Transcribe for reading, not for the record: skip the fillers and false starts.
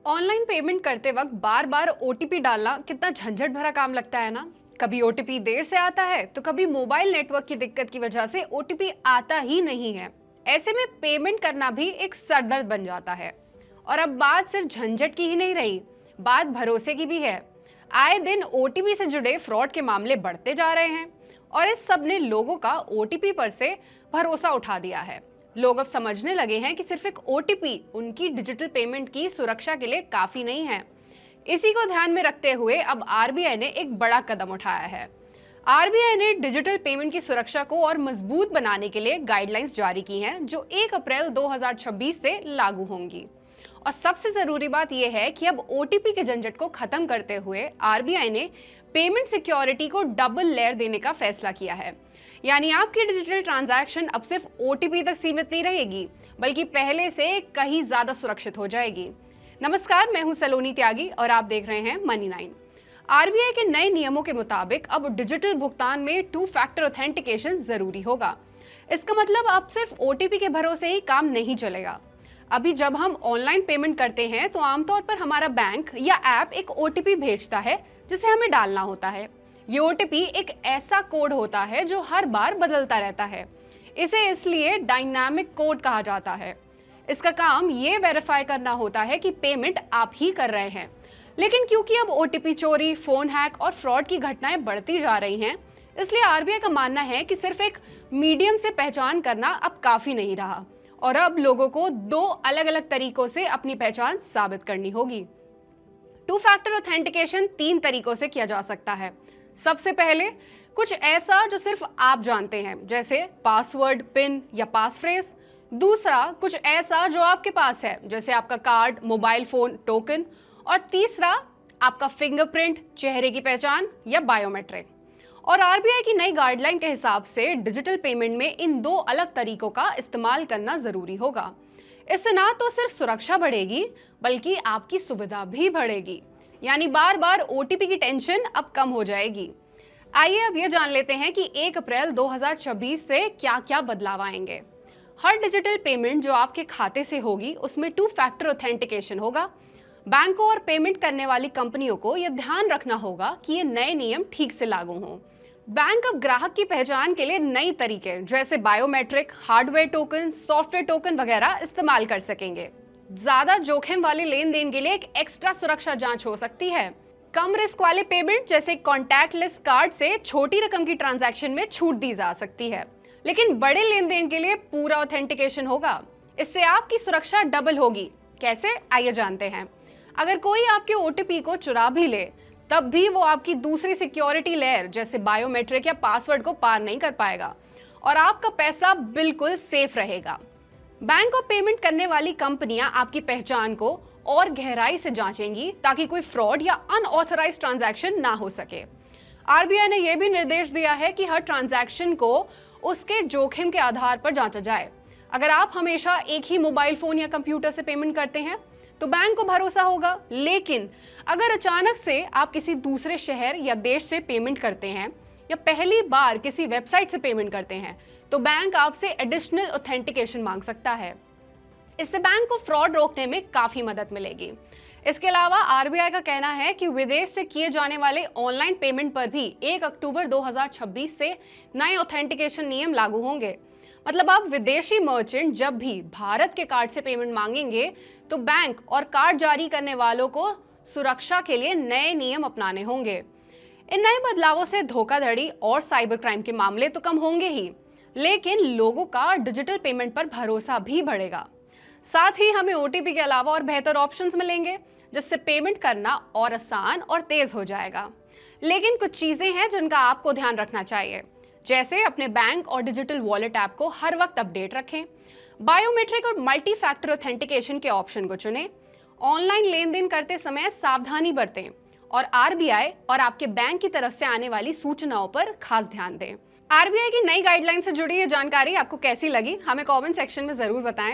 Online payment करते वक्त बार बार OTP डालना कितना झंझट भरा काम लगता है ना। कभी ओटीपी देर से आता है तो कभी मोबाइल नेटवर्क की दिक्कत की वजह से ओटीपी आता ही नहीं है। ऐसे में पेमेंट करना भी एक सरदर्द बन जाता है। और अब बात सिर्फ झंझट की ही नहीं रही, बात भरोसे की भी है। आए दिन ओटीपी से जुड़े फ्रॉड के मामले बढ़ते जा रहे हैं और इस सब ने लोगों का ओटीपी पर से भरोसा उठा दिया है। लोग अब समझने लगे हैं कि सिर्फ एक ओटीपी उनकी डिजिटल पेमेंट की सुरक्षा के लिए काफी नहीं है। इसी को ध्यान में रखते हुए अब आरबीआई ने एक बड़ा कदम उठाया है। आरबीआई ने डिजिटल पेमेंट की सुरक्षा को और मजबूत बनाने के लिए गाइडलाइंस जारी की हैं जो 1 अप्रैल 2026 से लागू होंगी। और सबसे जरूरी बात यह है कि अब ओटीपी के झंझट को खत्म करते हुए आरबीआई ने पेमेंट सिक्योरिटी को डबल लेयर देने का फैसला किया है। यानी आपकी डिजिटल ट्रांजैक्शन अब सिर्फ ओटीपी तक सीमित नहीं रहेगी, बल्कि पहले से कहीं ज्यादा सुरक्षित हो जाएगी। नमस्कार, मैं हूं सलोनी त्यागी और आप देख रहे हैं मनी 9। आरबीआई के नए नियमों के मुताबिक अब डिजिटल भुगतान में 2 फैक्टर ऑथेंटिकेशन जरूरी होगा। इसका मतलब अब सिर्फ ओटीपी के भरोसे ही काम नहीं चलेगा। अभी जब हम ऑनलाइन पेमेंट करते हैं तो आमतौर पर हमारा बैंक या ऐप एक ओटीपी भेजता है जिसे हमें डालना होता है। ये ओटीपी एक ऐसा कोड होता है जो हर बार बदलता रहता है। इसे इसलिए डायनामिक कोड कहा जाता है। इसका काम ये वेरीफाई करना होता है कि पेमेंट आप ही कर रहे हैं। लेकिन क्योंकि अब ओटीपी चोरी, फोन हैक और फ्रॉड की घटनाएं बढ़ती जा रही हैं, इसलिए आरबीआई का मानना है कि सिर्फ एक मीडियम से पहचान करना अब काफी नहीं रहा और अब लोगों को 2 अलग अलग तरीकों से अपनी पहचान साबित करनी होगी। 2 फैक्टर ऑथेंटिकेशन 3 तरीकों से किया जा सकता है। सबसे पहले कुछ ऐसा जो सिर्फ आप जानते हैं, जैसे पासवर्ड, पिन या पास फ्रेज। दूसरा कुछ ऐसा जो आपके पास है, जैसे आपका कार्ड, मोबाइल फोन, टोकन। और तीसरा आपका फिंगरप्रिंट, चेहरे की पहचान या बायोमेट्रिक। और आरबीआई की नई गाइडलाइन के हिसाब से डिजिटल पेमेंट में इन 2 अलग तरीकों का इस्तेमाल करना जरूरी होगा। इससे ना तो सिर्फ सुरक्षा बढ़ेगी, बल्कि आपकी सुविधा भी बढ़ेगी। यानी बार बार ओटीपी की टेंशन अब कम हो जाएगी। आइए अब ये जान लेते हैं कि 1 अप्रैल 2026 से क्या क्या बदलाव आएंगे। हर डिजिटल पेमेंट जो आपके खाते से होगी उसमें 2 फैक्टर ऑथेंटिकेशन होगा। बैंकों और पेमेंट करने वाली कंपनियों को यह ध्यान रखना होगा कि ये नए नियम ठीक से लागू हों। बैंक अब ग्राहक की पहचान के लिए नई तरीके जैसे biometric, hardware token, software token वगैरह इस्तेमाल कर सकेंगे। ज्यादा जोखिम वाले लेन देन के लिए एक एक्स्ट्रा सुरक्षा जांच हो सकती है। कम रिस्क वाले पेमेंट जैसे कॉन्टैक्टलेस कार्ड से छोटी रकम की ट्रांजैक्शन में छूट दी जा सकती है, लेकिन बड़े लेन देन के लिए पूरा ऑथेंटिकेशन होगा। इससे आपकी सुरक्षा डबल होगी। कैसे, आइए जानते हैं। अगर कोई आपके ओटीपी को चुरा भी ले, तब भी वो आपकी दूसरी सिक्योरिटी लेयर जैसे बायोमेट्रिक या पासवर्ड को पार नहीं कर पाएगा और आपका पैसा बिल्कुल सेफ रहेगा। बैंक और पेमेंट करने वाली कंपनियां आपकी पहचान को और गहराई से जांचेंगी ताकि कोई फ्रॉड या अनऑथराइज्ड ट्रांजैक्शन ना हो सके। आरबीआई ने यह भी निर्देश दिया है कि हर ट्रांजैक्शन को उसके जोखिम के आधार पर जांचा जाए। अगर आप हमेशा एक ही मोबाइल फोन या कंप्यूटर से पेमेंट करते हैं तो बैंक को भरोसा होगा, लेकिन अगर अचानक से आप किसी दूसरे शहर या देश से पेमेंट करते हैं या पहली बार किसी वेबसाइट से पेमेंट करते हैं तो बैंक आपसे एडिशनल ऑथेंटिकेशन मांग सकता है। इससे बैंक को फ्रॉड रोकने में काफी मदद मिलेगी। इसके अलावा आरबीआई का कहना है कि विदेश से किए जाने वाले ऑनलाइन पेमेंट पर भी 1 अक्टूबर 2026 से नए ऑथेंटिकेशन नियम लागू होंगे। मतलब अब विदेशी मर्चेंट जब भी भारत के कार्ड से पेमेंट मांगेंगे तो बैंक और कार्ड जारी करने वालों को सुरक्षा के लिए नए नियम अपनाने होंगे। इन नए बदलावों से धोखाधड़ी और साइबर क्राइम के मामले तो कम होंगे ही, लेकिन लोगों का डिजिटल पेमेंट पर भरोसा भी बढ़ेगा। साथ ही हमें ओटीपी के अलावा और बेहतर ऑप्शंस मिलेंगे जिससे पेमेंट करना और आसान और तेज हो जाएगा। लेकिन कुछ चीजें हैं जिनका आपको ध्यान रखना चाहिए, जैसे अपने बैंक और डिजिटल वॉलेट ऐप को हर वक्त अपडेट रखें, बायोमेट्रिक और मल्टी फैक्टर ऑथेंटिकेशन के ऑप्शन को चुनें, ऑनलाइन लेन देन करते समय सावधानी बरतें और आरबीआई और आपके बैंक की तरफ से आने वाली सूचनाओं पर खास ध्यान दें। आरबीआई की नई गाइडलाइन से जुड़ी ये जानकारी आपको कैसी लगी, हमें कमेंट सेक्शन में जरूर बताएं।